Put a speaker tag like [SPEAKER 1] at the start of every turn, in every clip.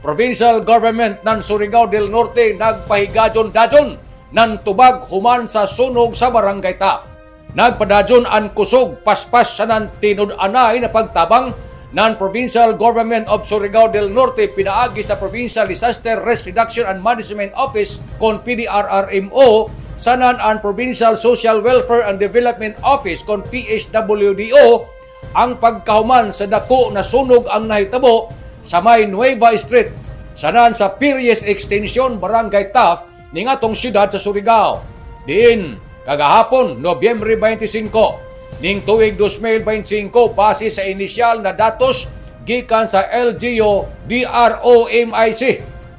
[SPEAKER 1] provincial government ng Surigao del Norte nagpahigajon-dajon ng tubag human sa sunog sa Barangay Taf. Nagpadajon ang kusog paspas sa ng tinud-anay na pagtabang ng Provincial Government of Surigao del Norte pinaagi sa Provincial Disaster Risk Reduction and Management Office kon PDRRMO sanan ang Provincial Social Welfare and Development Office kon PHWDO ang pagkahuman sa dako na sunog ang nahitabo sa may Nueva Street sanan sa Pires Extension Barangay Taf ningatong siyudad sa Surigao. Diin kagahapon Nobyembre 25 ning tuig 2025 base sa inisyal na datos gikan sa LGU DROMIC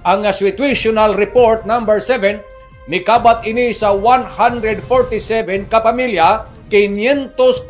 [SPEAKER 1] ang situational report number 7 mikabat ini sa 147 ka pamilya 540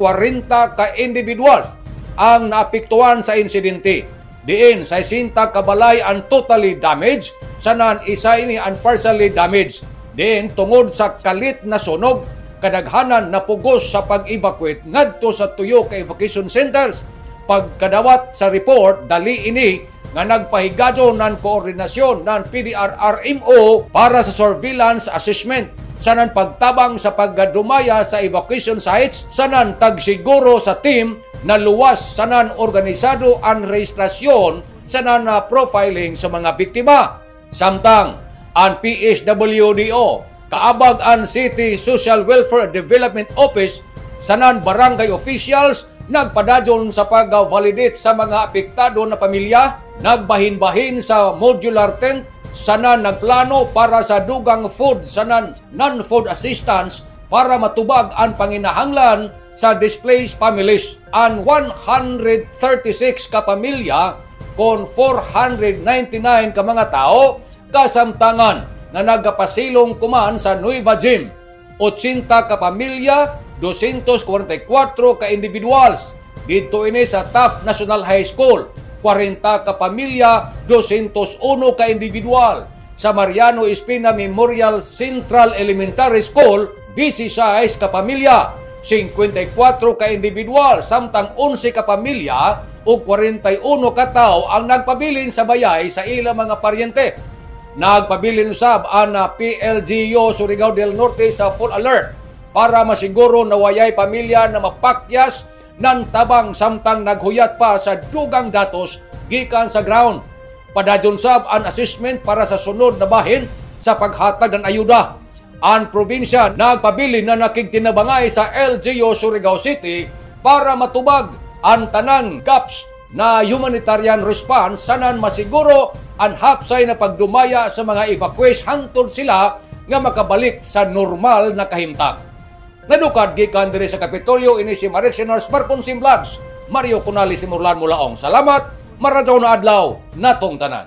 [SPEAKER 1] ka individuals ang naapektuhan sa insidente. Diin sa 60 ka balay ang totally damaged sanan isa ini ang partially damaged. Diin tungod sa kalit na sunog kadaghanan na pugos sa pag-evacuate ngadto sa tuyo ka evacuation centers. Pagkadawat sa report dali ini nga nagpahigadyo ng koordinasyon ng PDRRMO para sa surveillance assessment sanan pagtabang sa pagdumaya sa evacuation sites sanan tagsiguro sa team na luwas sanan organisado ang rehistrasyon sanan profiling sa mga biktima. Samtang ang PHWDO kaabag ang City Social Welfare Development Office sanan barangay officials nagpadayon sa pag-validate sa mga apektado na pamilya, nagbahin-bahin sa modular tent sanan nagplano para sa dugang food sanan non-food assistance para matubag ang panginahanglan sa displaced families. Ang 136 ka pamilya kon 499 ka mga tao kasamtangan na nagapasilong kuman sa Nueva Gym. 80 ka pamilya, 244 ka individuals. Dito ini sa Taf National High School, 40 ka pamilya, 201 ka individual. Sa Mariano Espina Memorial Central Elementary School, 16 ka pamilya, 54 ka individual, samtang 11 ka pamilya o 41 ka tao ang nagpabilin sa bayay sa ilang mga paryente. Nagpabilin usab ang PLGU Surigao del Norte sa full alert para masiguro na wayay pamilya na mapakyas ng tabang samtang naghuyat pa sa dugang datos gikan sa ground. Padayon sab ang assessment para sa sunod na bahin sa paghatag ng ayuda. Ang probinsya nagpabilin na nakigtinabangay sa LGU Surigao City para matubag ang tanang gaps na humanitarian response sanan masiguro ang hapsay na pagdumaya sa mga evacuees hangtod sila nga makabalik sa normal na kahimtang. Nadukad gikan diri sa Kapitolyo ini si Mariciners Marcon Vlogs, Mario Kunali Simurlan Mulaong. Salamat, maradyaw na adlaw natong tanan.